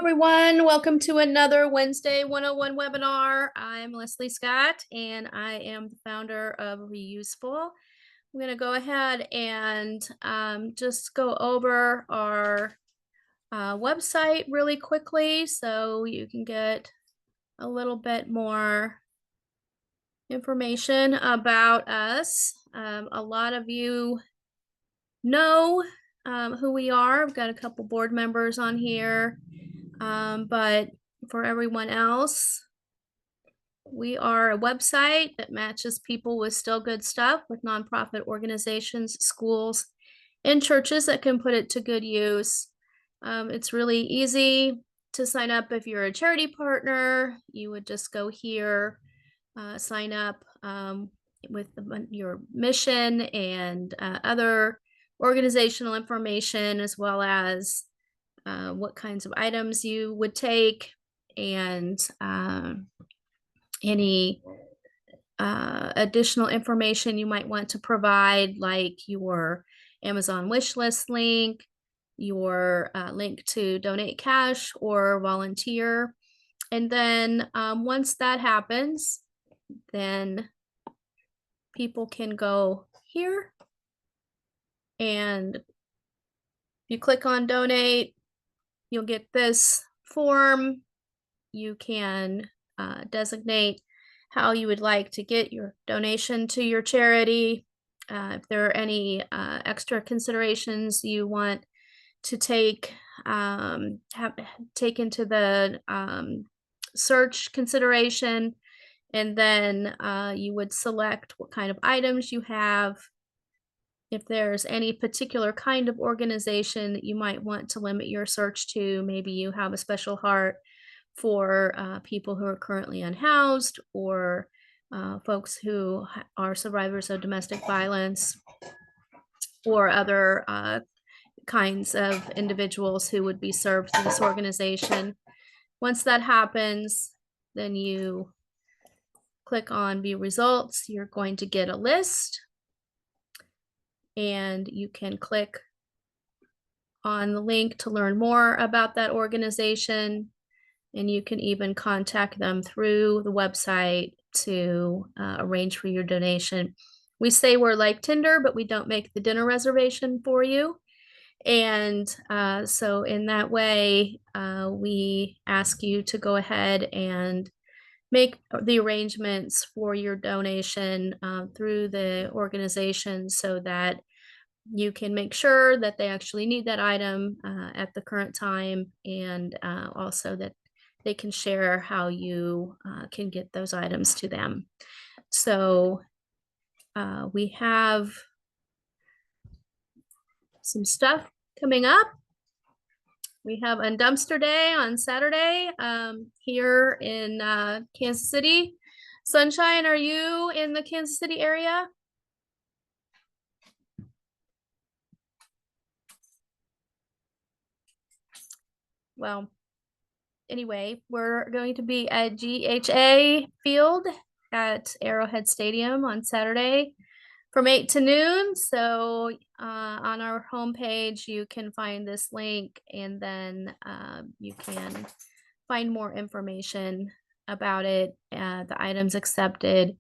everyone. Welcome to another Wednesday 101 webinar. I'm Leslie Scott, and I am the founder of Reuseful. I'm going to go ahead and just go over our website really quickly so you can get a little bit more information about us. A lot of you know who we are. I've got a couple board members on here. But for everyone else, we are a website that matches people with still good stuff with nonprofit organizations, schools, and churches that can put it to good use. It's really easy to sign up if you're a charity partner. You would just go here, sign up with your mission and other organizational information, as well as what kinds of items you would take, and any additional information you might want to provide, like your Amazon wish list link, your link to donate cash or volunteer. And then once that happens, then people can go here, and you click on donate, you'll get this form. You can designate how you would like to get your donation to your charity. If there are any extra considerations you want to take into the search consideration, and then you would select what kind of items you have. If there's any particular kind of organization that you might want to limit your search to, maybe you have a special heart for people who are currently unhoused, or folks who are survivors of domestic violence, or other kinds of individuals who would be served through this organization. Once that happens, then you click on view results. You're going to get a list, and you can click on the link to learn more about that organization, and you can even contact them through the website to arrange for your donation. We say we're like Tinder, but we don't make the dinner reservation for you. And so in that way, we ask you to go ahead and make the arrangements for your donation through the organization, so that you can make sure that they actually need that item at the current time, and also that they can share how you can get those items to them. So we have some stuff coming up. We have a dumpster day on Saturday here in Kansas City. Sunshine, are you in the Kansas City area? Well, anyway, we're going to be at GHA Field at Arrowhead Stadium on Saturday from 8 to noon. So on our homepage, you can find this link, and then you can find more information about it, the items accepted,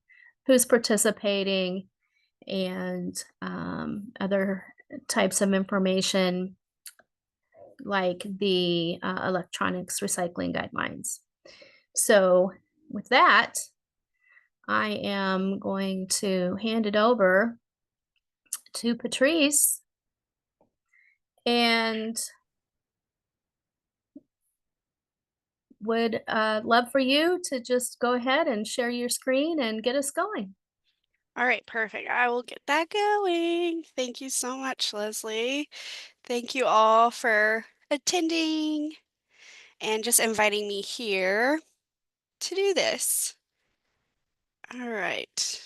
who's participating, and other types of information, like the electronics recycling guidelines. So with that, I am going to hand it over to Patrice, and would love for you to just go ahead and share your screen and get us going. All right, perfect. I will get that going. Thank you so much, Leslie. Thank you all for attending and just inviting me here to do this. All right.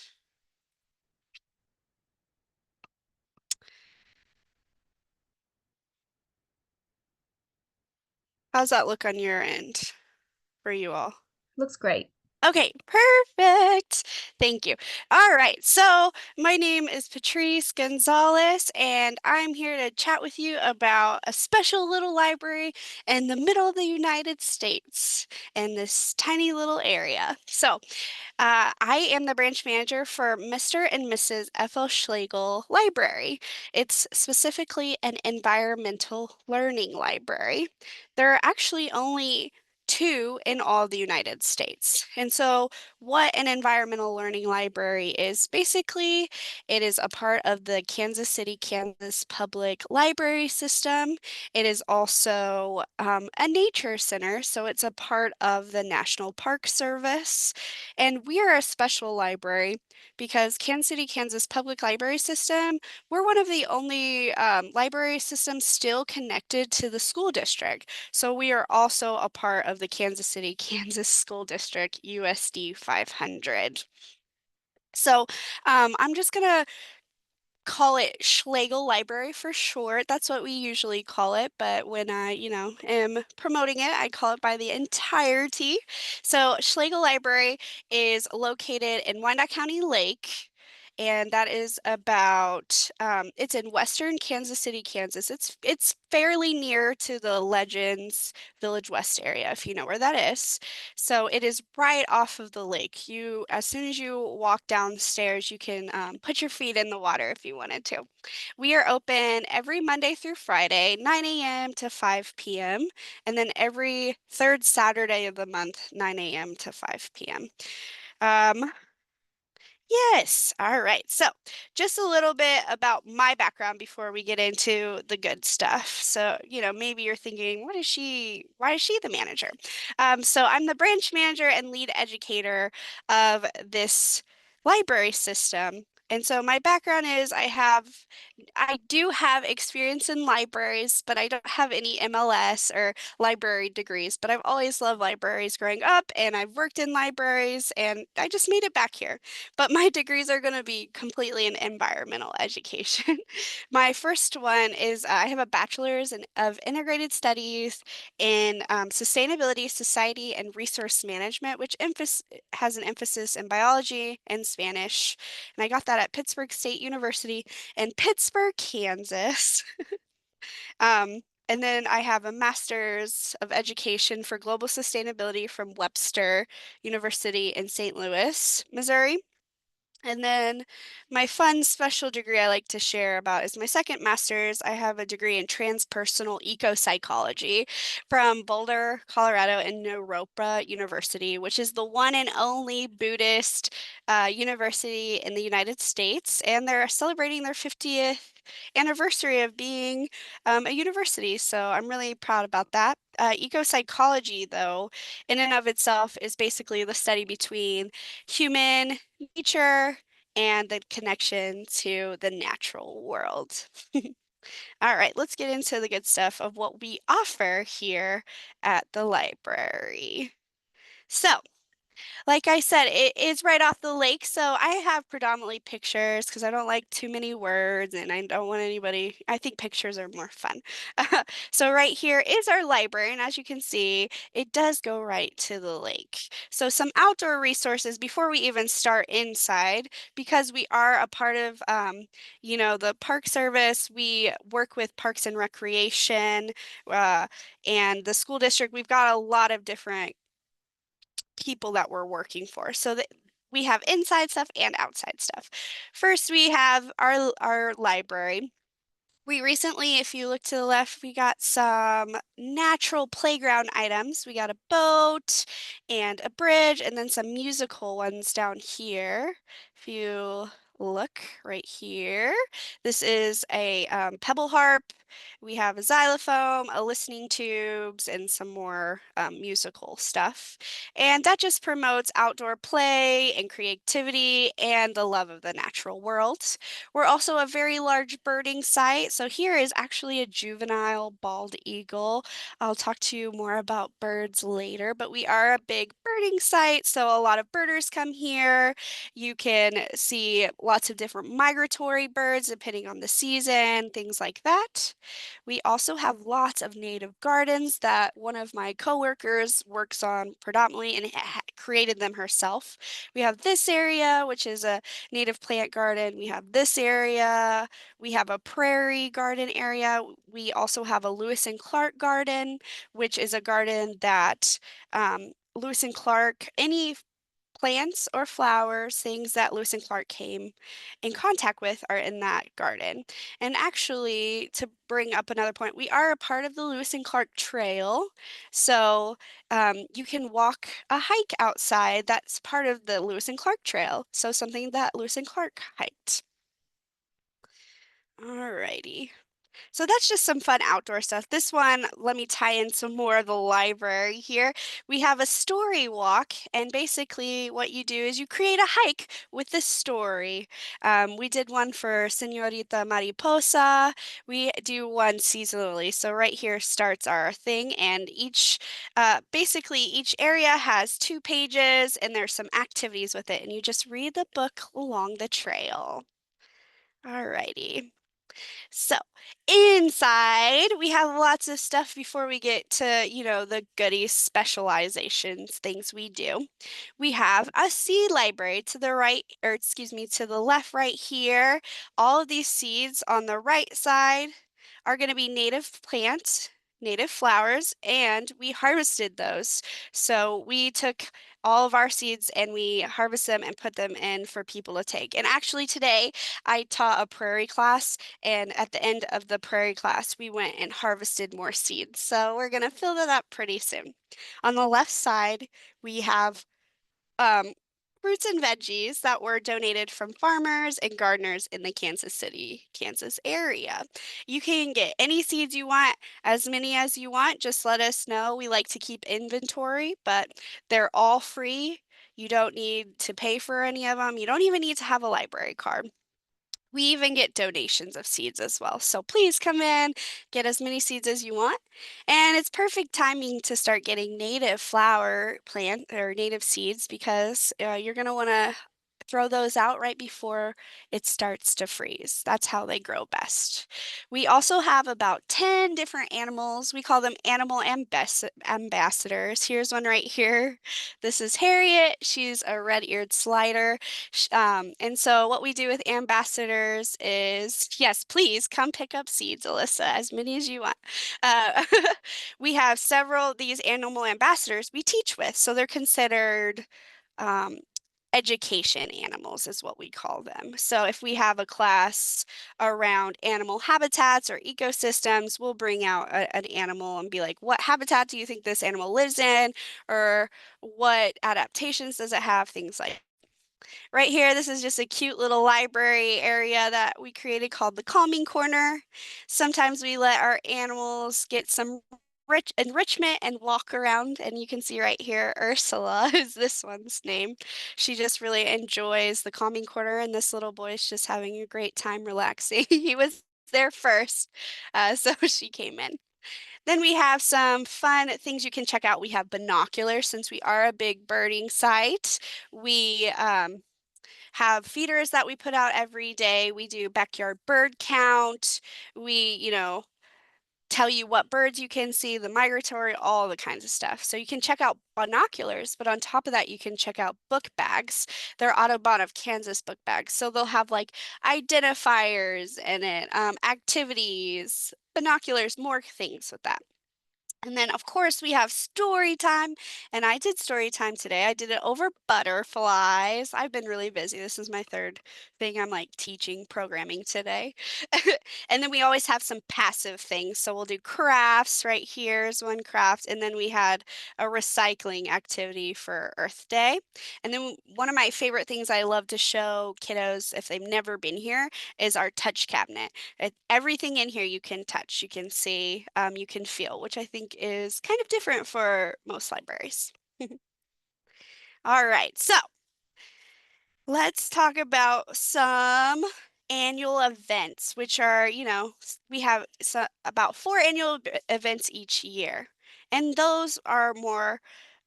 How's that look on your end for you all? Looks great. Okay, perfect. Thank you. All right, so my name is Patrice Gonzalez, and I'm here to chat with you about a special little library in the middle of the United States in this tiny little area. I am the branch manager for Mr. and Mrs. F.L. Schlagle Library. It's specifically an environmental learning library. There are actually only two in all the United States. And so, what an environmental learning library is basically, it is a part of the Kansas City, Kansas public library system. It is also a nature center, so it's a part of the National Park Service. And we are a special library because Kansas City, Kansas Public Library System, we're one of the only library systems still connected to the school district. So we are also a part of the Kansas City, Kansas School District USD 500. So I'm just going to call it Schlagle Library for short. That's what we usually call it. But when I am promoting it, I call it by the entirety. So Schlagle Library is located in Wyandotte County Lake. And that is it's in western Kansas City, Kansas. It's fairly near to the Legends Village West area, if you know where that is. So it is right off of the lake. As soon as you walk downstairs, you can put your feet in the water if you wanted to. We are open every Monday through Friday, 9 a.m. to 5 p.m., and then every third Saturday of the month, 9 a.m. to 5 p.m. Um, Yes. All right. So, just a little bit about my background before we get into the good stuff. Maybe you're thinking, why is she the manager? So I'm the branch manager and lead educator of this library system. And so my background is I do have experience in libraries, but I don't have any MLS or library degrees. But I've always loved libraries growing up, and I've worked in libraries, and I just made it back here. But my degrees are going to be completely in environmental education. My first one is I have a of integrated studies in sustainability, society, and resource management, which has an emphasis in biology and Spanish. And I got that at Pittsburgh State University in Pittsburgh, Kansas. Um, and then I have a master's of education for global sustainability from Webster University in St. Louis, Missouri. And then my fun special degree I like to share about is my second master's. I have a degree in transpersonal eco-psychology from Boulder, Colorado, and Naropa University, which is the one and only Buddhist university in the United States. And they're celebrating their 50th anniversary of being a university. So I'm really proud about that. Eco-psychology, though, in and of itself, is basically the study between human nature and the connection to the natural world. All right, let's get into the good stuff of what we offer here at the library. So, like I said, it is right off the lake, so I have predominantly pictures because I don't like too many words and I don't want I think pictures are more fun. So right here is our library, and as you can see, it does go right to the lake. So some outdoor resources before we even start inside, because we are a part of, the Park Service. We work with Parks and Recreation, uh, and the school district. We've got a lot of different people that we're working for. So that we have inside stuff and outside stuff. First, we have our library. We recently, if you look to the left, we got some natural playground items. We got a boat and a bridge, and then some musical ones down here. If you look right here, this is a pebble harp. We have a xylophone, a listening tubes, and some more musical stuff. And that just promotes outdoor play and creativity and the love of the natural world. We're also a very large birding site. So here is actually a juvenile bald eagle. I'll talk to you more about birds later, but we are a big birding site. So a lot of birders come here. You can see lots of different migratory birds depending on the season, things like that. We also have lots of native gardens that one of my coworkers works on predominantly and created them herself. We have this area, which is a native plant garden. We have this area. We have a prairie garden area. We also have a Lewis and Clark garden, which is a garden that Lewis and Clark, any plants or flowers, things that Lewis and Clark came in contact with are in that garden. And actually, to bring up another point, we are a part of the Lewis and Clark Trail. So you can walk a hike outside that's part of the Lewis and Clark Trail. So something that Lewis and Clark hiked. Alrighty. So that's just some fun outdoor stuff. This one, let me tie in some more of the library here. We have a story walk, and basically what you do is you create a hike with the story. We did one for Señorita Mariposa. We do one seasonally. So right here starts our thing, and basically each area has 2 pages, and there's some activities with it, and you just read the book along the trail. Alrighty. So inside, we have lots of stuff before we get to, the goodies, specializations, things we do. We have a seed library to the right, or excuse me, to the left right here. All of these seeds on the right side are going to be native plants, native flowers, and we harvested those. So we took all of our seeds and we harvest them and put them in for people to take. And actually today I taught a prairie class, and at the end of the prairie class, we went and harvested more seeds. So we're going to fill that up pretty soon. On the left side, we have um, fruits and veggies that were donated from farmers and gardeners in the Kansas City, Kansas area. You can get any seeds you want, as many as you want. Just let us know. We like to keep inventory, but they're all free. You don't need to pay for any of them. You don't even need to have a library card. We even get donations of seeds as well. So please come in, get as many seeds as you want. And it's perfect timing to start getting native flower plant or native seeds because you're going to want to throw those out right before it starts to freeze. That's how they grow best. We also have about 10 different animals. We call them animal ambassadors. Here's one right here. This is Harriet. She's a red-eared slider. And so what we do with ambassadors is, yes, please come pick up seeds, Alyssa, as many as you want. Uh, we have several of these animal ambassadors we teach with, so they're considered um, education animals is what we call them. So if we have a class around animal habitats or ecosystems, we'll bring out an animal and be like, what habitat do you think this animal lives in? Or what adaptations does it have? Things like right here, this is just a cute little library area that we created called the Calming Corner. Sometimes we let our animals get some rich enrichment and walk around, and you can see right here, Ursula is this one's name. She just really enjoys the Calming Corner, and this little boy is just having a great time relaxing. He was there first, so she came in. Then we have some fun things you can check out. We have binoculars since we are a big birding site. We have feeders that we put out every day. We do backyard bird count. We, tell you what birds you can see, the migratory, all the kinds of stuff. So you can check out binoculars, but on top of that, you can check out book bags. They're Audubon of Kansas book bags. So they'll have like identifiers in it, activities, binoculars, more things with that. And then, of course, we have story time. And I did story time today. I did it over butterflies. I've been really busy. This is my third thing I'm like teaching programming today. And then we always have some passive things. So we'll do crafts. Right here's one craft. And then we had a recycling activity for Earth Day. And then one of my favorite things I love to show kiddos if they've never been here is our touch cabinet. Everything in here you can touch, you can see, you can feel, which I think is kind of different for most libraries. All right, so let's talk about some annual events, which are, we have about 4 annual events each year. And those are more,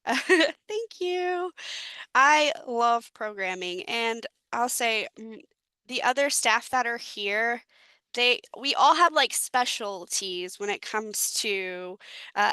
thank you. I love programming, and I'll say the other staff that are here, we all have like specialties when it comes to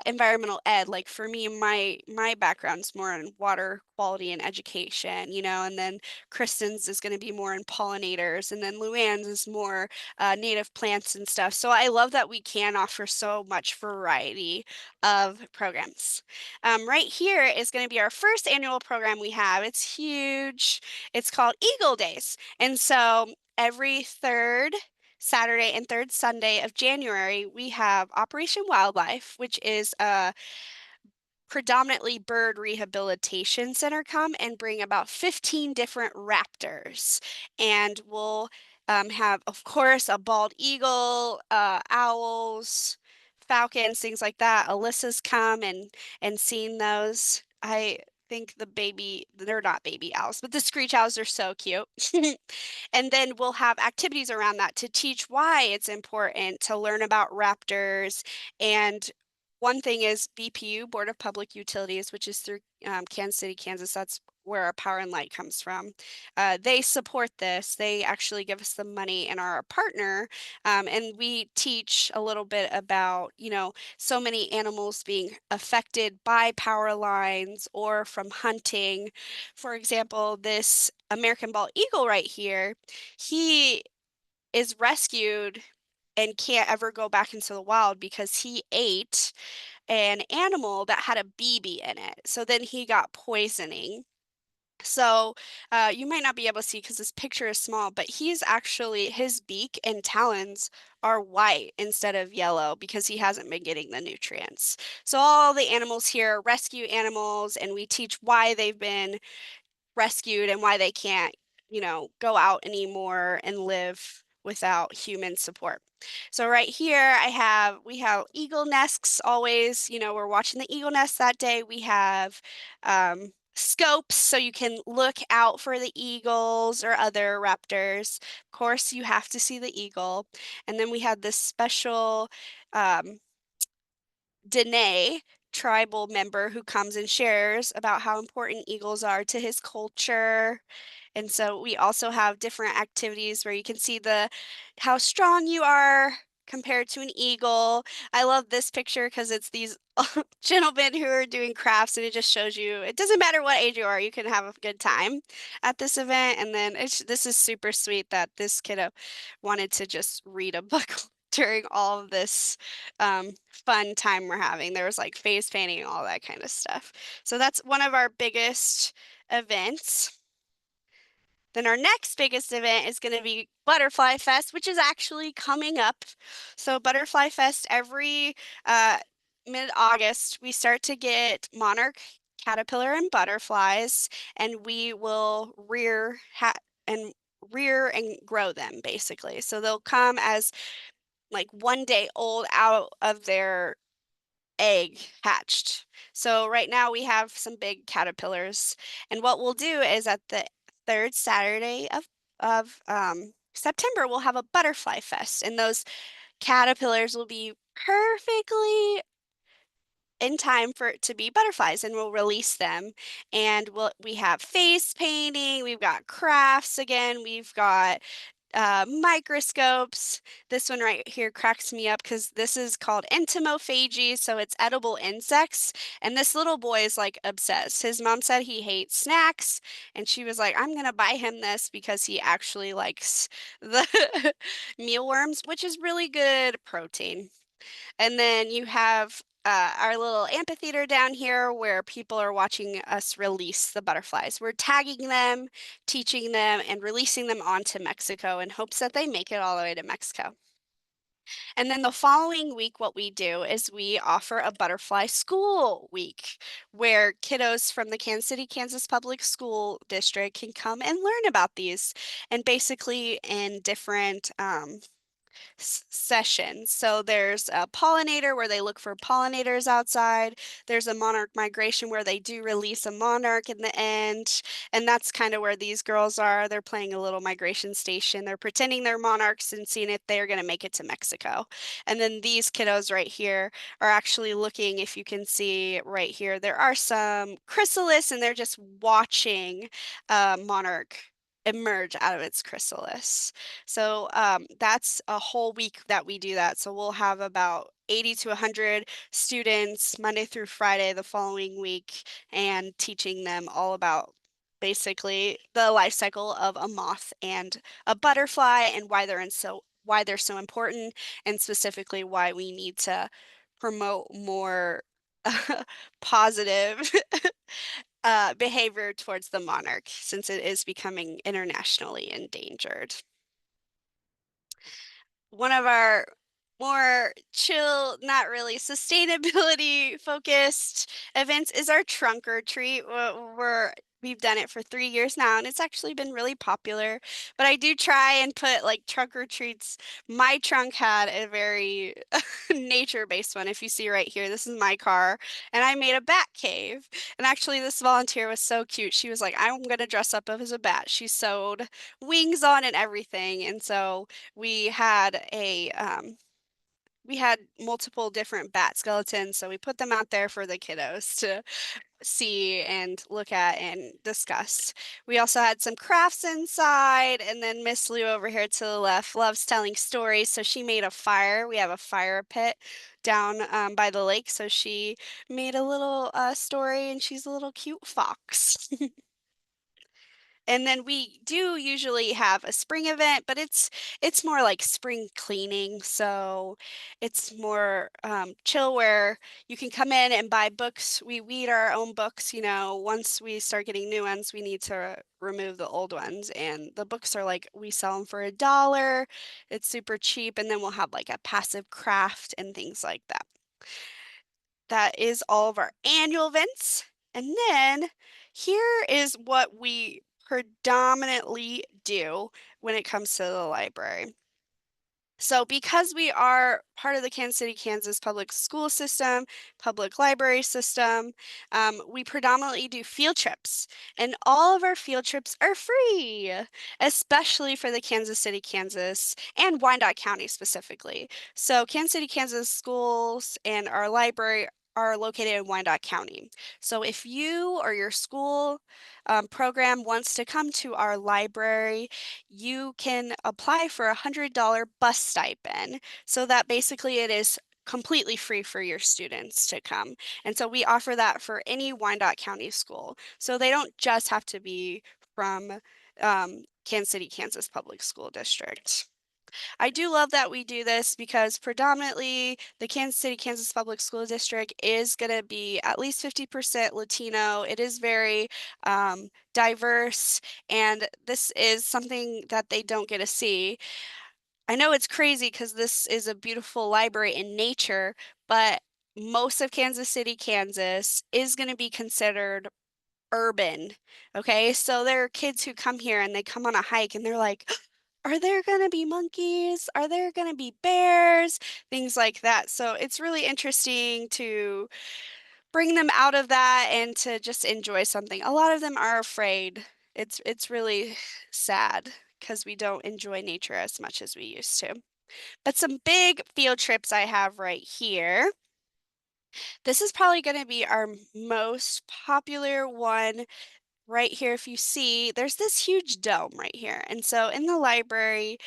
environmental ed. Like for me, my background's more in water quality and education, and then Kristen's is going to be more in pollinators, and then Luann's is more native plants and stuff. So I love that we can offer so much variety of programs. Right here is going to be our first annual program we have. It's huge. It's called Eagle Days. And so every third Saturday and third Sunday of January, we have Operation Wildlife, which is a predominantly bird rehabilitation center come and bring about 15 different raptors. And we'll have, of course, a bald eagle, owls, falcons, things like that. Alyssa's come and seen those. I think they're not baby owls, but the screech owls are so cute. And then we'll have activities around that to teach why it's important to learn about raptors. And one thing is BPU, Board of Public Utilities, which is through Kansas City, Kansas. That's where our power and light comes from. They support this. They actually give us the money and are a partner. And we teach a little bit about, so many animals being affected by power lines or from hunting. For example, this American bald eagle right here, he is rescued and can't ever go back into the wild because he ate an animal that had a BB in it. So then he got poisoning. So you might not be able to see because this picture is small, but his beak and talons are white instead of yellow because he hasn't been getting the nutrients. So all the animals here are rescue animals, and we teach why they've been rescued and why they can't, go out anymore and live without human support. So right here we have eagle nests always, we're watching the eagle nest that day. We have scopes so you can look out for the eagles or other raptors. Of course, you have to see the eagle. And then we have this special um, Dene tribal member who comes and shares about how important eagles are to his culture. And so we also have different activities where you can see how strong you are compared to an eagle. I love this picture because it's these gentlemen who are doing crafts, and it just shows you it doesn't matter what age you are, you can have a good time at this event. And then this is super sweet that this kiddo wanted to just read a book during all of this fun time we're having. There was like face painting and all that kind of stuff. So that's one of our biggest events. Then our next biggest event is going to be Butterfly Fest, which is actually coming up. So Butterfly Fest every mid-August, we start to get monarch, caterpillar, and butterflies, and we will rear and grow them basically. So they'll come as like 1 day old out of their egg hatched. So right now we have some big caterpillars, and what we'll do is at the third Saturday of September, we'll have a butterfly fest, and those caterpillars will be perfectly in time for it to be butterflies, and we'll release them. And we have face painting, we've got crafts again, we've got microscopes. This one right here cracks me up because this is called entomophagy, so it's edible insects. And this little boy is like obsessed. His mom said he hates snacks, and she was like, I'm gonna buy him this because he actually likes the mealworms, which is really good protein. And then you have our little amphitheater down here where people are watching us release the butterflies. We're tagging them, teaching them, and releasing them onto Mexico in hopes that they make it all the way to Mexico. And then the following week, what we do is we offer a butterfly school week where kiddos from the Kansas City, Kansas Public School District can come and learn about these, and basically in different sessions. So there's a pollinator where they look for pollinators outside. There's a monarch migration where they do release a monarch in the end. And that's kind of where these girls are. They're playing a little migration station. They're pretending they're monarchs and seeing if they're going to make it to Mexico. And then these kiddos right here are actually looking, if you can see right here, there are some chrysalis, and they're just watching monarch emerge out of its chrysalis. So that's a whole week that we do that. So we'll have about 80 to 100 students Monday through Friday the following week and teaching them all about basically the life cycle of a moth and a butterfly and why they're so important and specifically why we need to promote more positive behavior towards the monarch since it is becoming internationally endangered. One of our more chill, not really sustainability focused events is our trunk or treat. We've done it for 3 years now, and it's actually been really popular. But I do try and put like trunk or treats. My trunk had a very nature-based one. If you see right here, this is my car, and I made a bat cave. And actually, this volunteer was so cute. She was like, "I'm gonna dress up as a bat." She sewed wings on and everything, and so we had multiple different bat skeletons, so we put them out there for the kiddos to see and look at and discuss. We also had some crafts inside, and then Miss Lou over here to the left loves telling stories, so she made a fire. We have a fire pit down by the lake, so she made a little story, and she's a little cute fox. And then we do usually have a spring event, but it's more like spring cleaning. So it's more chill where you can come in and buy books. We weed our own books, you know, once we start getting new ones, we need to remove the old ones. And the books are like we sell them for $1. It's super cheap, and then we'll have like a passive craft and things like that. That is all of our annual events. And then here is what we predominantly do when it comes to the library. So because we are part of the Kansas City, Kansas public school system, public library system, we predominantly do field trips, and all of our field trips are free, especially for the Kansas City, Kansas, and Wyandotte County specifically. So Kansas City, Kansas schools and our library are located in Wyandotte County. So if you or your school program wants to come to our library, you can apply for a $100 bus stipend so that basically it is completely free for your students to come. And so we offer that for any Wyandotte County school. So they don't just have to be from Kansas City, Kansas Public School District. I do love that we do this because predominantly the Kansas City, Kansas Public School District is going to be at least 50% Latino. It is very diverse, and this is something that they don't get to see. I know it's crazy because this is a beautiful library in nature, but most of Kansas City, Kansas is going to be considered urban. Okay, so there are kids who come here and they come on a hike and they're like, are there going to be monkeys? Are there going to be bears? Things like that. So it's really interesting to bring them out of that and to just enjoy something. A lot of them are afraid. It's really sad because we don't enjoy nature as much as we used to. But some big field trips I have right here. This is probably going to be our most popular one right here. If you see, there's this huge dome right here. And so in the library,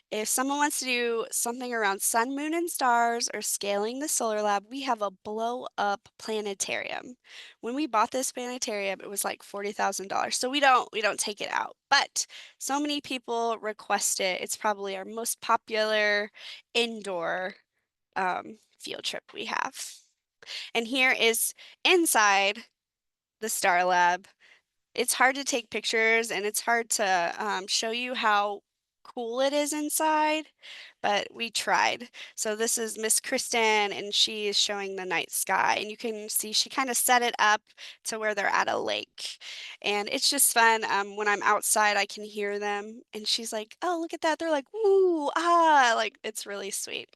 if someone wants to do something around sun, moon, and stars or scaling the solar lab, we have a blow up planetarium. When we bought this planetarium, it was like $40,000. So we don't take it out. But so many people request it. It's probably our most popular indoor field trip we have. And here is inside the Star Lab. It's hard to take pictures and it's hard to show you how cool it is inside, but we tried. So this is Miss Kristen and she is showing the night sky, and you can see she kind of set it up to where they're at a lake. And it's just fun. When I'm outside, I can hear them and she's like, "Oh, look at that." They're like, "Woo, ah," like it's really sweet.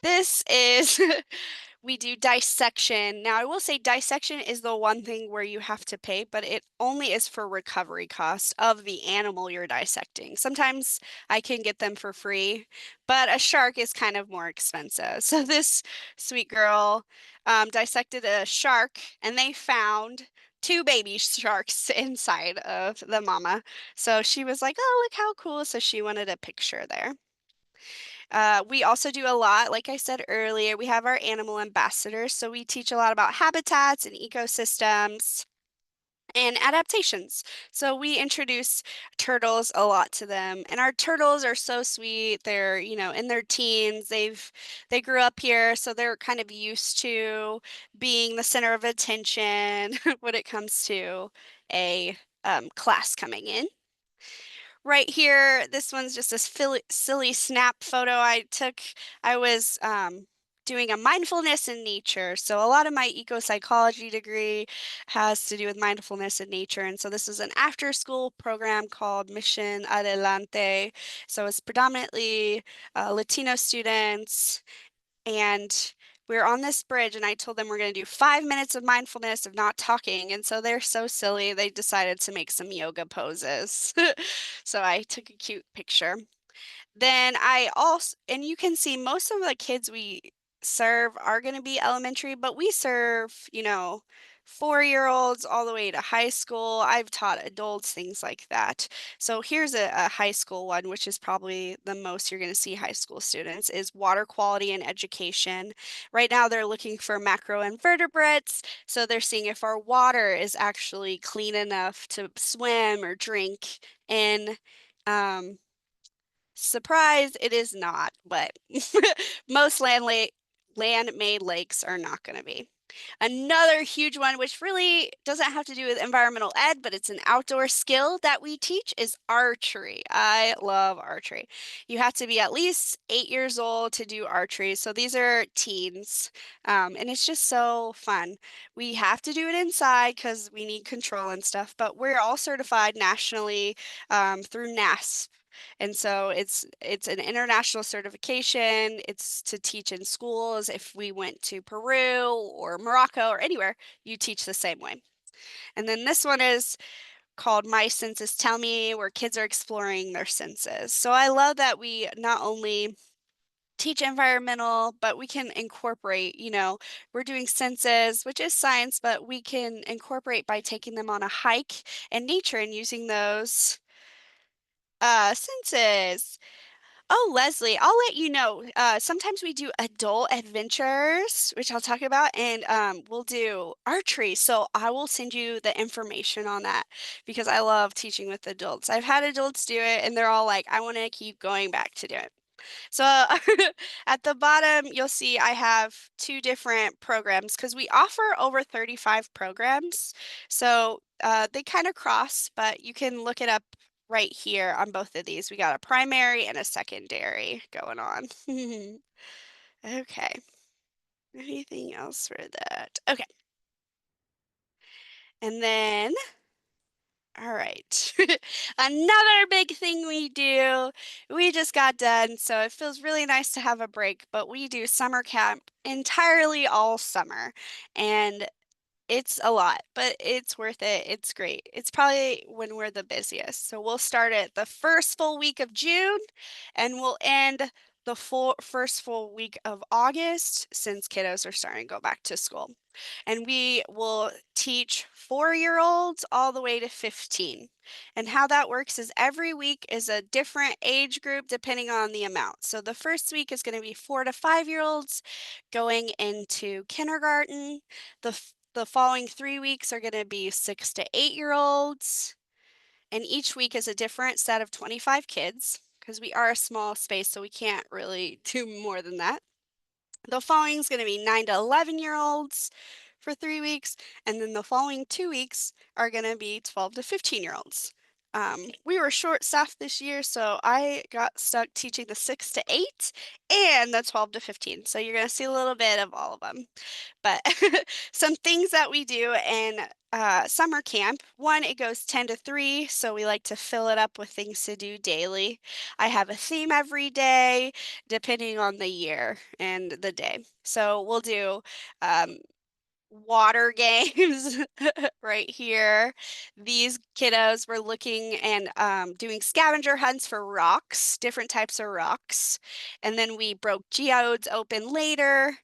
This is we do dissection. Now, I will say dissection is the one thing where you have to pay, but it only is for recovery cost of the animal you're dissecting. Sometimes I can get them for free, but a shark is kind of more expensive. So this sweet girl dissected a shark, and they found two baby sharks inside of the mama. So she was like, oh, look how cool. So she wanted a picture there. We also do a lot, like I said earlier, we have our animal ambassadors. So we teach a lot about habitats and ecosystems and adaptations. So we introduce turtles a lot to them, and our turtles are so sweet. They're, in their teens. They grew up here, so they're kind of used to being the center of attention when it comes to a class coming in. Right here, this one's just a silly snap photo I took. I was doing a mindfulness in nature. So a lot of my eco-psychology degree has to do with mindfulness in nature. And so this is an after-school program called Mission Adelante. So it's predominantly Latino students, and we're on this bridge, and I told them we're going to do 5 minutes of mindfulness of not talking. And so they're so silly, they decided to make some yoga poses. So I took a cute picture. Then I also, and you can see most of the kids we serve are going to be elementary, but we serve, 4-year-olds all the way to high school. I've taught adults, things like that. So here's a high school one, which is probably the most you're going to see high school students, is water quality and education. Right now they're looking for macroinvertebrates. So they're seeing if our water is actually clean enough to swim or drink in. Um, Surprise, it is not, but most land-made lakes are not going to be. Another huge one, which really doesn't have to do with environmental ed, but it's an outdoor skill that we teach, is archery. I love archery. You have to be at least 8 years old to do archery. So these are teens, and it's just so fun. We have to do it inside because we need control and stuff, but we're all certified nationally through NASP. And so it's an international certification. It's to teach in schools. If we went to Peru or Morocco or anywhere, you teach the same way. And then this one is called My Senses Tell Me, where kids are exploring their senses. So I love that we not only teach environmental, but we can incorporate, we're doing senses, which is science, but we can incorporate by taking them on a hike in nature and using those senses. Oh, Leslie, I'll let you know. Sometimes we do adult adventures, which I'll talk about, and we'll do archery. So I will send you the information on that because I love teaching with adults. I've had adults do it, and they're all like, I want to keep going back to do it. So at the bottom, you'll see I have two different programs because we offer over 35 programs. So they kind of cross, but you can look it up right here on both of these. We got a primary and a secondary going on. Okay. Anything else for that? Okay. And then, all right. Another big thing we do, we just got done, so it feels really nice to have a break, but we do summer camp entirely all summer. And it's a lot, but it's worth it. It's great. It's probably when we're the busiest. So we'll start it the first full week of June and we'll end the first full week of August since kiddos are starting to go back to school. And we will teach 4-year-olds all the way to 15. And how that works is every week is a different age group depending on the amount. So the first week is going to be 4 to 5-year-olds going into kindergarten. The following 3 weeks are going to be 6 to 8-year-olds. And each week is a different set of 25 kids because we are a small space, so we can't really do more than that. The following is going to be 9 to 11-year-olds for 3 weeks, and then the following 2 weeks are going to be 12 to 15-year-olds. We were short-staffed this year, so I got stuck teaching the 6 to 8 and the 12 to 15. So you're going to see a little bit of all of them. But some things that we do in summer camp. One, it goes 10 to 3, so we like to fill it up with things to do daily. I have a theme every day, depending on the year and the day. So we'll do water games right here. These kiddos were looking and doing scavenger hunts for rocks, different types of rocks. And then we broke geodes open later.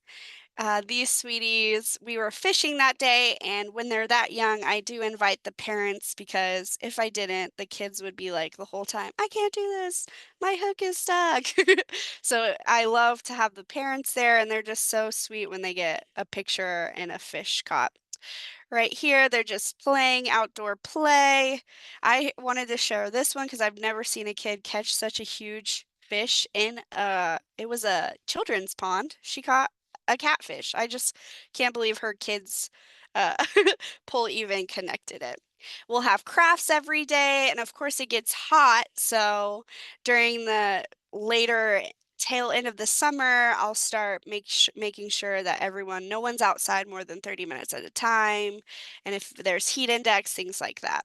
These sweeties, we were fishing that day, and when they're that young, I do invite the parents because if I didn't, the kids would be like the whole time, I can't do this. My hook is stuck. So I love to have the parents there, and they're just so sweet when they get a picture and a fish caught. Right here, they're just playing outdoor play. I wanted to share this one because I've never seen a kid catch such a huge fish in it was a children's pond. She caught a catfish. I just can't believe her kids uh pull even connected it. We'll have crafts every day, and of course it gets hot, so during the later tail end of the summer, I'll start making sure that no one's outside more than 30 minutes at a time. And if there's heat index, things like that.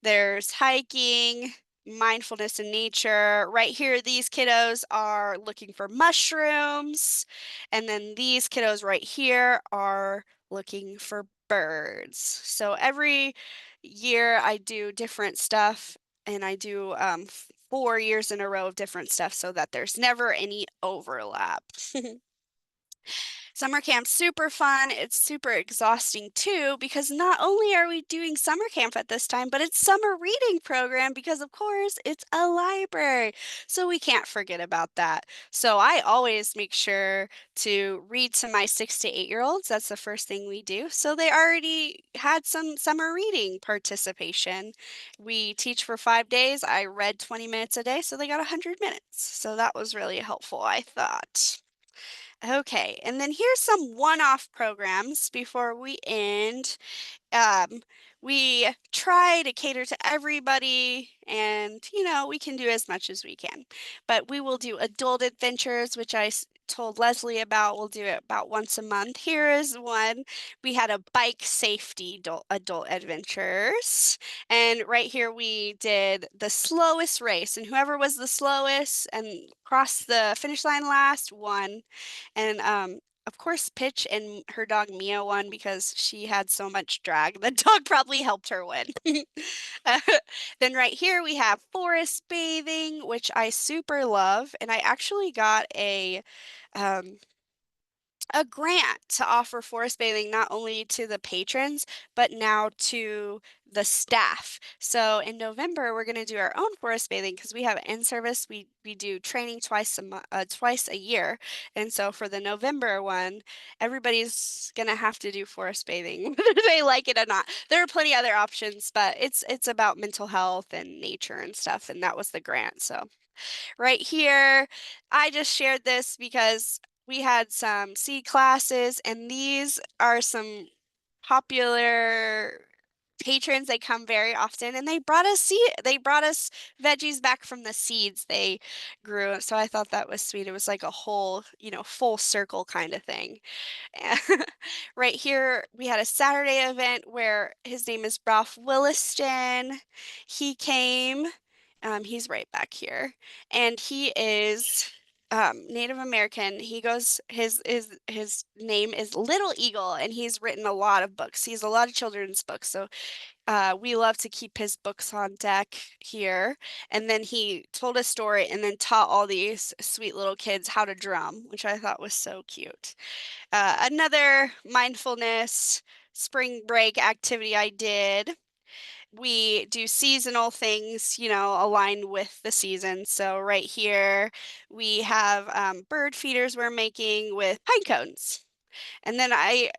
There's hiking, mindfulness in nature. Right here, these kiddos are looking for mushrooms. And then these kiddos right here are looking for birds. So every year I do different stuff and I do 4 years in a row of different stuff so that there's never any overlap. Summer camp's super fun. It's super exhausting too, because not only are we doing summer camp at this time, but it's summer reading program because of course it's a library. So we can't forget about that. So I always make sure to read to my 6 to 8 year olds. That's the first thing we do. So they already had some summer reading participation. We teach for 5 days. I read 20 minutes a day, so they got 100 minutes. So that was really helpful, I thought. Okay, and then here's some one-off programs before we end. Um, we try to cater to everybody, and we can do as much as we can. But we will do adult adventures, which told Leslie about. We'll do it about once a month. Here is one. We had a bike safety adult adventures. And right here we did the slowest race, and whoever was the slowest and crossed the finish line last won. And of course, Pitch and her dog Mia won because she had so much drag. The dog probably helped her win. Uh, then right here we have forest bathing, which I super love, and I actually got um, a grant to offer forest bathing not only to the patrons, but now to the staff. So in November, we're going to do our own forest bathing because we have in-service. We do training twice a year. And so for the November one, everybody's going to have to do forest bathing, whether they like it or not. There are plenty other options, but it's about mental health and nature and stuff, and that was the grant. So right here. I just shared this because we had some C classes, and these are some popular patrons. They come very often, and they brought us veggies back from the seeds they grew. So I thought that was sweet. It was like a whole, full circle kind of thing. Right here, we had a Saturday event where his name is Ralph Williston. He came, he's right back here, and he is Native American. His name is Little Eagle, and he's written a lot of books. He has a lot of children's books, so we love to keep his books on deck here. And then he told a story and then taught all these sweet little kids how to drum, which I thought was so cute. Another mindfulness spring break activity I did. We do seasonal things, aligned with the season. So right here, we have bird feeders we're making with pine cones. And then I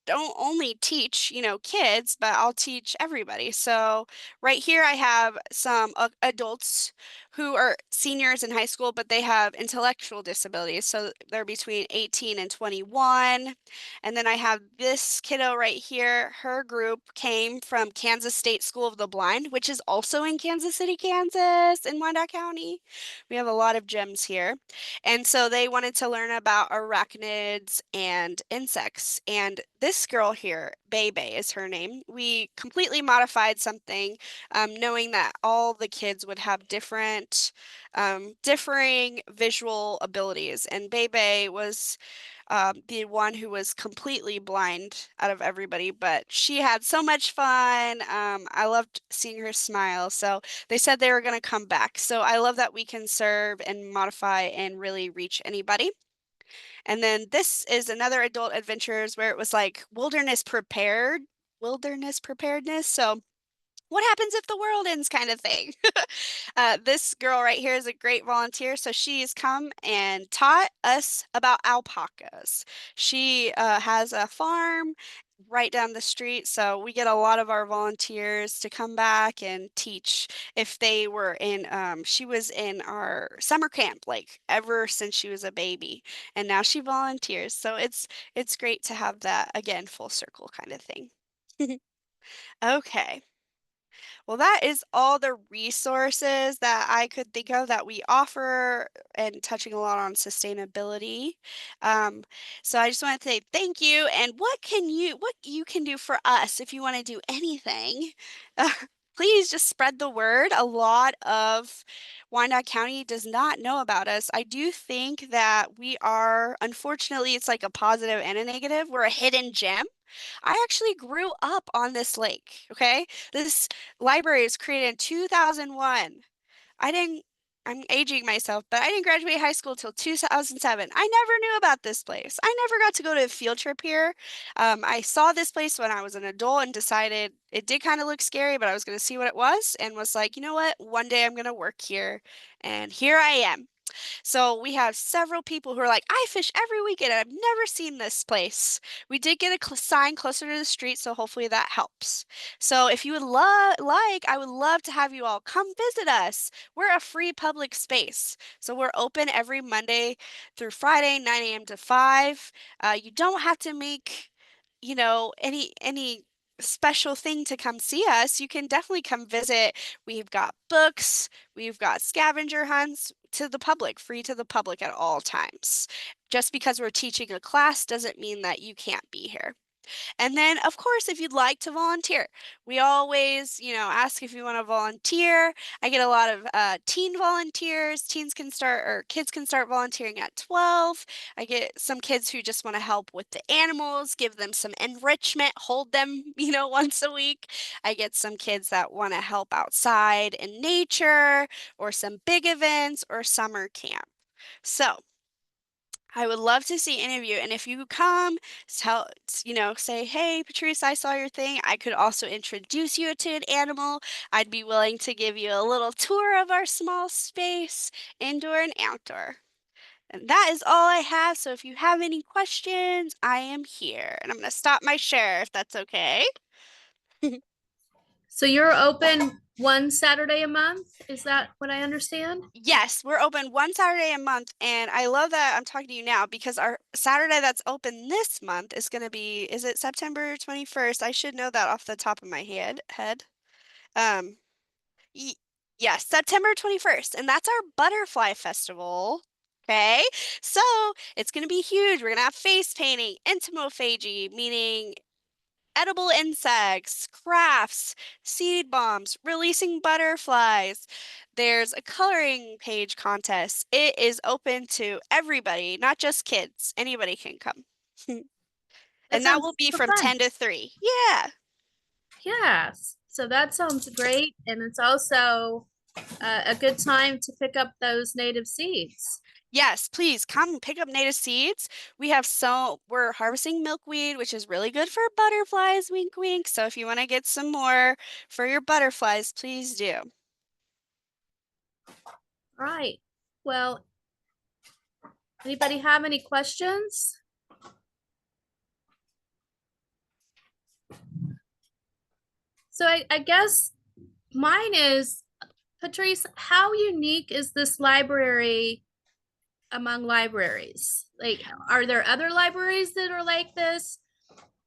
don't only teach, kids, but I'll teach everybody. So right here I have some adults who are seniors in high school, but they have intellectual disabilities. So they're between 18 and 21. And then I have this kiddo right here. Her group came from Kansas State School of the Blind, which is also in Kansas City, Kansas, in Wyandotte County. We have a lot of gems here. And so they wanted to learn about arachnids and insects. And this girl here, Bebe is her name, we completely modified something, knowing that all the kids would have differing visual abilities. And Bebe was the one who was completely blind out of everybody, but she had so much fun. I loved seeing her smile. So they said they were going to come back. So I love that we can serve and modify and really reach anybody. And then this is another adult adventures where it was like wilderness preparedness. So what happens if the world ends kind of thing. This girl right here is a great volunteer. So she's come and taught us about alpacas. She has a farm right down the street. So we get a lot of our volunteers to come back and teach if they were she was in our summer camp, like ever since she was a baby. And now she volunteers. So it's great to have that again, full circle kind of thing. Okay. Well, that is all the resources that I could think of that we offer and touching a lot on sustainability. Um, so I just want to say thank you. And what you can do for us if you want to do anything, please just spread the word. A lot of Wyandotte County does not know about us. I do think that we are, unfortunately, it's like a positive and a negative. We're a hidden gem. I actually grew up on this lake, okay? This library was created in 2001. I didn't, I'm aging myself, but I didn't graduate high school till 2007. I never knew about this place. I never got to go to a field trip here. I saw this place when I was an adult and decided it did kind of look scary, but I was going to see what it was and was like, you know what? One day I'm going to work here. And here I am. So we have several people who are like, I fish every weekend and I've never seen this place. We did get a sign closer to the street, so hopefully that helps. So if you would I would love to have you all come visit us. We're a free public space. So we're open every Monday through Friday, 9 a.m. to 5. You don't have to make, any special thing to come see us. You can definitely come visit. We've got books. We've got scavenger hunts to the public, free to the public at all times. Just because we're teaching a class doesn't mean that you can't be here. And then, of course, if you'd like to volunteer, we always, ask if you want to volunteer. I get a lot of teen volunteers. Teens can start, or kids can start volunteering at 12. I get some kids who just want to help with the animals, give them some enrichment, hold them, once a week. I get some kids that want to help outside in nature, or some big events, or summer camp. So, I would love to see any of you. And if you come, say, hey, Patrice, I saw your thing. I could also introduce you to an animal. I'd be willing to give you a little tour of our small space, indoor and outdoor. And that is all I have. So if you have any questions, I am here. And I'm going to stop my share if that's okay. So you're open one Saturday a month? Is that what I understand? Yes, we're open one Saturday a month, and I love that I'm talking to you now because our Saturday that's open this month is going to be, is it September 21st? I should know that off the top of my head. Um, y yes, September 21st, and that's our butterfly festival. Okay, so it's going to be huge. We're going to have face painting, entomophagy, meaning edible insects, crafts, seed bombs, releasing butterflies. There's a coloring page contest. It is open to everybody, not just kids. Anybody can come. That And that sounds will be super from fun. 10 to 3. Yeah. Yes. So that sounds great. And it's also a good time to pick up those native seeds. Yes, please come pick up native seeds. We're harvesting milkweed, which is really good for butterflies, wink, wink. So if you want to get some more for your butterflies, please do. Right. Well, anybody have any questions? So I guess mine is, Patrice, how unique is this library among libraries? Like, are there other libraries that are like this?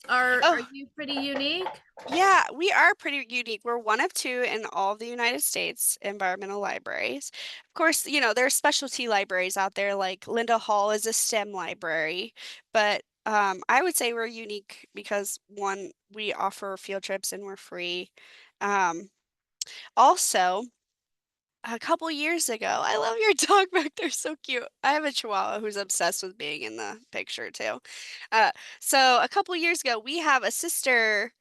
Are Oh, you pretty unique? yeah, we are pretty unique. We're one of two in all of the United States environmental libraries. Of course, there's specialty libraries out there, like Linda Hall is a STEM library, but I would say we're unique because one, we offer field trips and we're free. Um, Also, a couple years ago, I love your dog back there, so cute. I have a Chihuahua who's obsessed with being in the picture too. Uh, so a couple years ago, we have a sister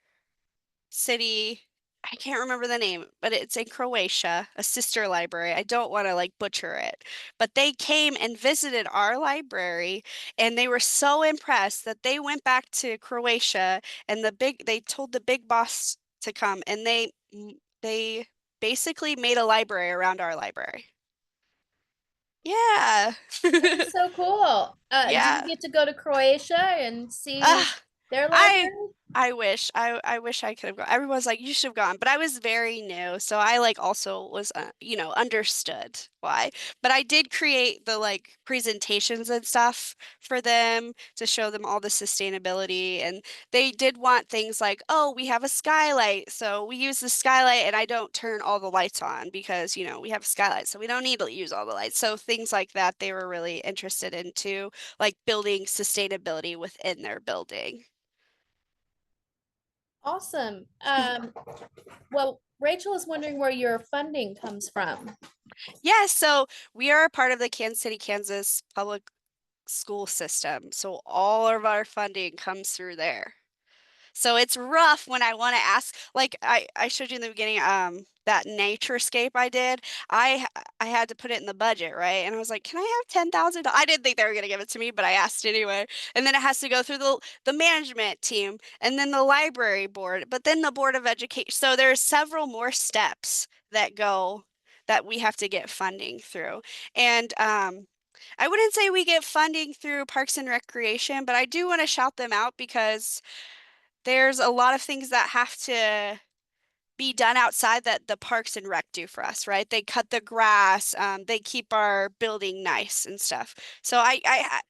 city I can't remember the name, but it's in Croatia, a sister library. I don't want to like butcher it, but they came and visited our library and they were so impressed that they went back to Croatia and they told the big boss to come and they basically made a library around our library. Yeah. That is so cool. Do you Yeah. get to go to Croatia and see Ah, their I library? I wish I could have gone. Everyone's like, you should have gone, but I was very new, so I like also was understood why. But I did create the like presentations and stuff for them to show them all the sustainability, and they did want things like, oh, we have a skylight, so we use the skylight, and I don't turn all the lights on because we have a skylight, so we don't need to use all the lights. So things like that, they were really interested into, like building sustainability within their building. Awesome. Well, Rachel is wondering where your funding comes from. Yeah, so we are a part of the Kansas City, Kansas public school system. So all of our funding comes through there. So it's rough when I want to ask, like I showed you in the beginning, that naturescape I did. I had to put it in the budget, right? And I was like, can I have $10,000? I didn't think they were gonna give it to me, but I asked anyway. And then it has to go through the management team and then the library board, but then the board of education. So there's several more steps that we have to get funding through. And I wouldn't say we get funding through Parks and Recreation, but I do want to shout them out because there's a lot of things that have to be done outside that the Parks and Rec do for us, right? They cut the grass, they keep our building nice and stuff. So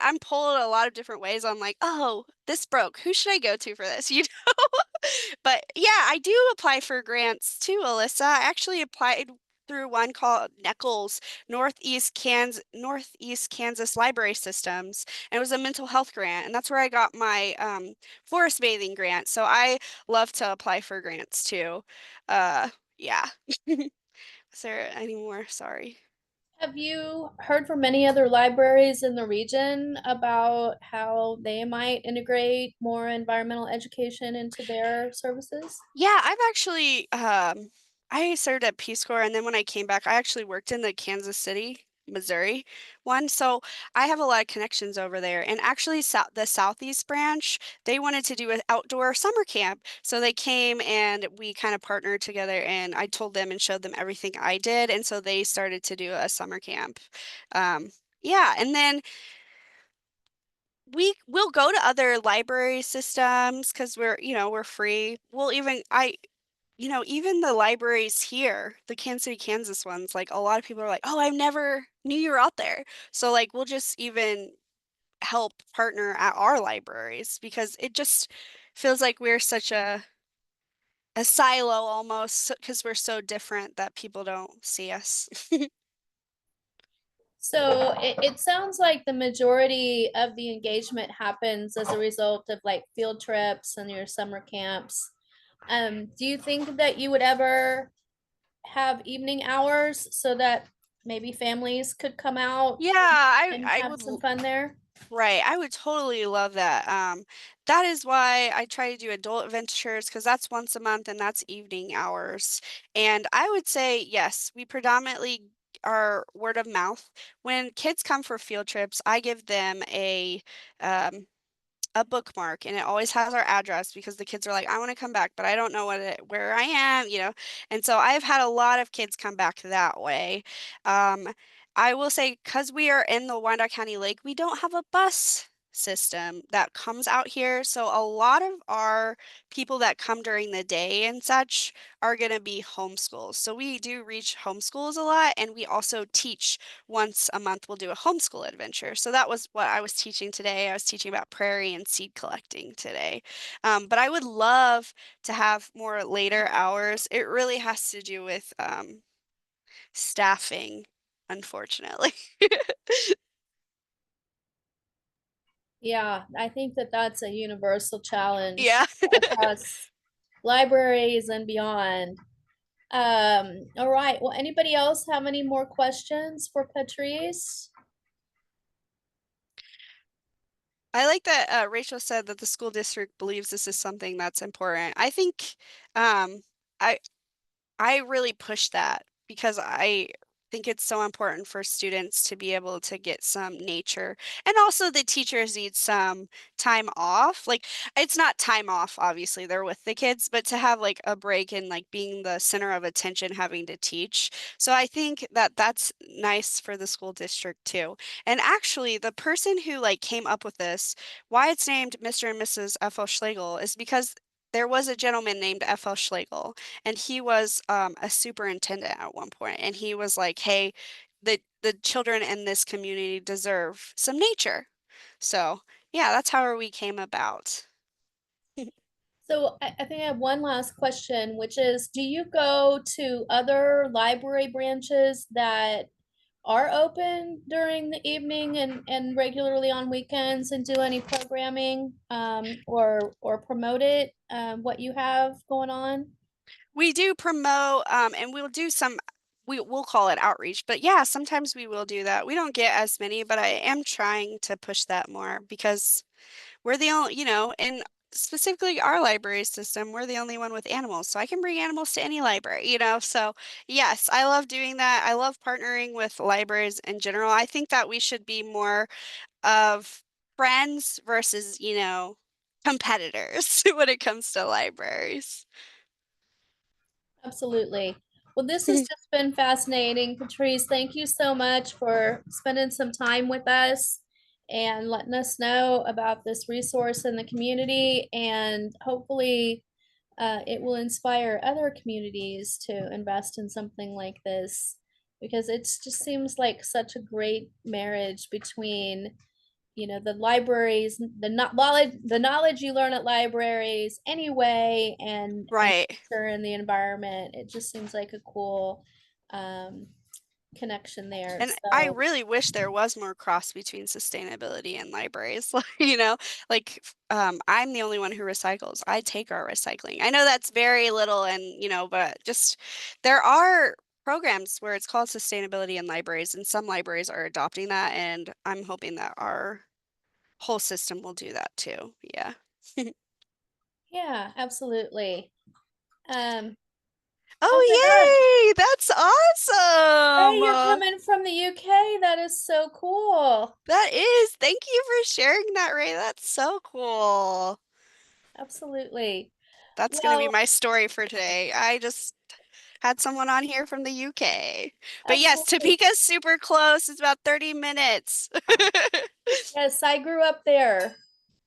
I'm pulled a lot of different ways. I'm like, oh, this broke. Who should I go to for this? But yeah, I do apply for grants too, Alyssa. I actually applied through one called Neckles Northeast Kansas Library Systems, and it was a mental health grant, and that's where I got my forest bathing grant. So I love to apply for grants too. Yeah. Is there any more? Sorry. Have you heard from any other libraries in the region about how they might integrate more environmental education into their services? Yeah, I've actually I served at Peace Corps and then when I came back, I actually worked in the Kansas City, Missouri one. So I have a lot of connections over there. And actually the Southeast branch, they wanted to do an outdoor summer camp. So they came and we kind of partnered together and I told them and showed them everything I did. And so they started to do a summer camp. Um, yeah, and then we will go to other library systems because we're free. We'll even even the libraries here, the Kansas City, Kansas ones, like a lot of people are like, "Oh, I never knew you were out there." So like we'll just even help partner at our libraries because it just feels like we're such a silo almost because we're so different that people don't see us. So it sounds like the majority of the engagement happens as a result of like field trips and your summer camps. Do you think that you would ever have evening hours so that maybe families could come out Yeah, and I have would some fun there? Right. I would totally love that. That is why I try to do adult adventures because that's once a month and that's evening hours. And I would say, yes, we predominantly are word of mouth. When kids come for field trips, I give them um, a bookmark and it always has our address because the kids are like, I want to come back, but I don't know where I am. And so I've had a lot of kids come back that way. Um, I will say, because we are in the Wyandotte County Lake, we don't have a bus system that comes out here. So a lot of our people that come during the day and such are going to be homeschools. So we do reach homeschools a lot, and we also teach once a month we'll do a homeschool adventure. So that was what I was teaching today. I was teaching about prairie and seed collecting today. But I would love to have more later hours. It really has to do with staffing, unfortunately. Yeah, I think that that's a universal challenge Yeah. across libraries and beyond. All right. Well, anybody else have any more questions for Patrice? I like that Rachel said that the school district believes this is something that's important. I think um, I I really push that because I think it's so important for students to be able to get some nature. And also the teachers need some time off. Like it's not time off, obviously, they're with the kids, but to have like a break and like being the center of attention having to teach. So I think that that's nice for the school district too. And actually, the person who like came up with this, why it's named Mr. and Mrs. F.L. Schlegel is because there was a gentleman named F.L. Schlegel and he was a superintendent at one point, and he was like, "Hey, the children in this community deserve some nature." So yeah, that's how we came about. So I think I have one last question, which is, do you go to other library branches that are open during the evening and regularly on weekends and do any programming or promote it, what you have going on? We do promote, and we'll do some. We'll call it outreach, but yeah, sometimes we will do that. We don't get as many, but I am trying to push that more because we're the only, in specifically our library system, we're the only one with animals. So I can bring animals to any library. So yes, I love doing that. I love partnering with libraries in general. I think that we should be more of friends versus, competitors when it comes to libraries. Absolutely. Well, this has just been fascinating. Patrice, thank you so much for spending some time with us and letting us know about this resource in the community. And hopefully, it will inspire other communities to invest in something like this because it just seems like such a great marriage between the libraries, the knowledge you learn at libraries anyway, and Right. nature and the environment. It just seems like a cool um, connection there. And I So really wish there was more cross between sustainability and libraries. Like I'm the only one who recycles. I take our recycling. I know that's very little and, but just there are programs where it's called sustainability in libraries, and some libraries are adopting that, and I'm hoping that our whole system will do that too. Yeah. yeah, absolutely. Um, oh my God. Oh, yay! That's Hey, awesome. you're coming from the UK. That is so cool. That is. Thank you for sharing that, Ray. That's so cool. Absolutely. That's going to be Well, my story for today. I just had someone on here from the UK. But yes, absolutely. Topeka's super close. It's about 30 minutes. Yes, I grew up there. Oh,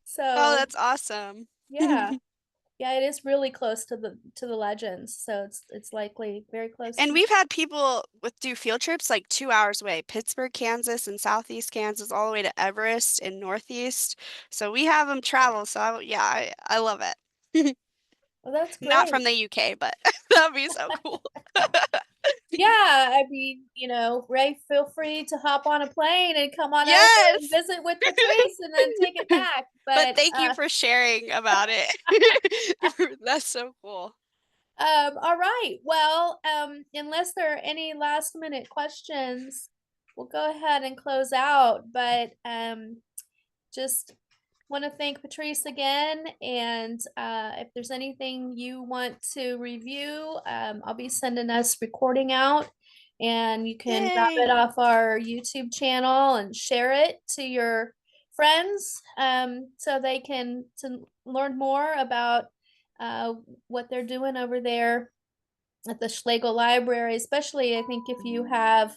So, that's awesome. yeah. Yeah, it is really close to the legends, so it's likely very close And to you. we've had people with do field trips like 2 hours away, Pittsburgh, Kansas, and Southeast Kansas, all the way to Everest and Northeast. So we have them travel. So yeah, I love it. Well, that's Not great. from the UK, but that'd be so cool. Yeah, I mean, Ray, feel free to hop on a plane and come on over and Yes. visit with Patrice and then take it back. But But thank you for sharing about it. That's so cool. all right. Well, unless there are any last minute questions, we'll go ahead and close out. But just want to thank Patrice again. And if there's anything you want to review, I'll be sending us recording out. And you can grab it Yay. off our YouTube channel and share it to your friends so they can to learn more about uh, what they're doing over there at the Schlagle Library, especially I think if you have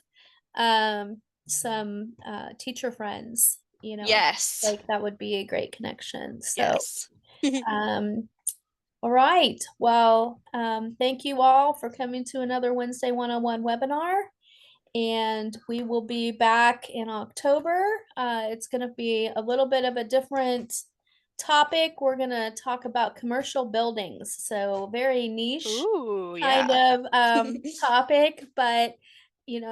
some teacher friends, Yes. like that would be a great connection. So, Yes. um, all right. Well, thank you all for coming to another Wednesday one-on-one webinar. And we will be back in October. It's going to be a little bit of a different topic. We're going to talk about commercial buildings. So, very niche Ooh, kind yeah. of topic, but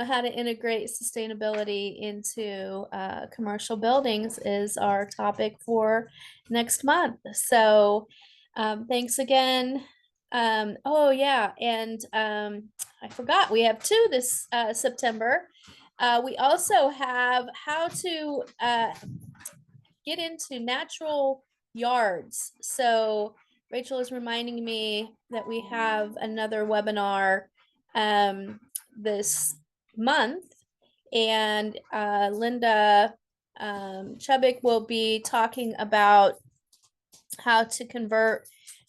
how to integrate sustainability into commercial buildings is our topic for next month. So thanks again. Oh yeah, and I forgot we have two this September. We also have how to get into natural yards. So Rachel is reminding me that we have another webinar this month, and Linda Chubbuck will be talking about how to convert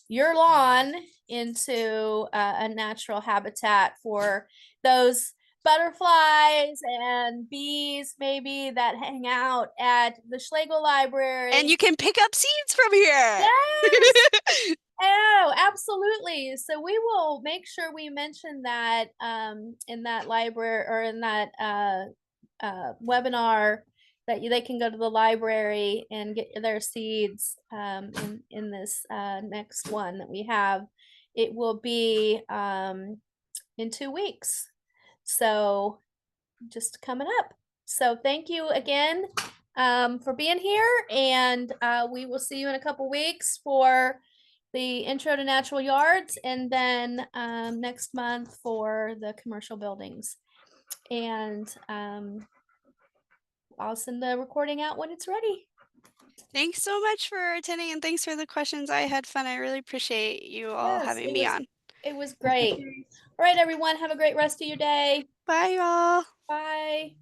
your lawn into a natural habitat for those butterflies and bees maybe that hang out at the Schlagle And Library. you can pick up seeds from here. Yes. Oh, absolutely. So we will make sure we mention that in that library or in that webinar that they can go to the library and get their seeds in this next one that we have. It will be in 2 weeks. So just coming up. So thank you again for being here, and we will see you in a couple weeks for the intro to natural yards, and then next month for the commercial buildings. And I'll send the recording out when it's ready. Thanks so much for attending and thanks for the questions. I had fun. I really appreciate you all Yes, having me on. it was great. All right, everyone, have a great rest of your day. Bye, y'all. Bye.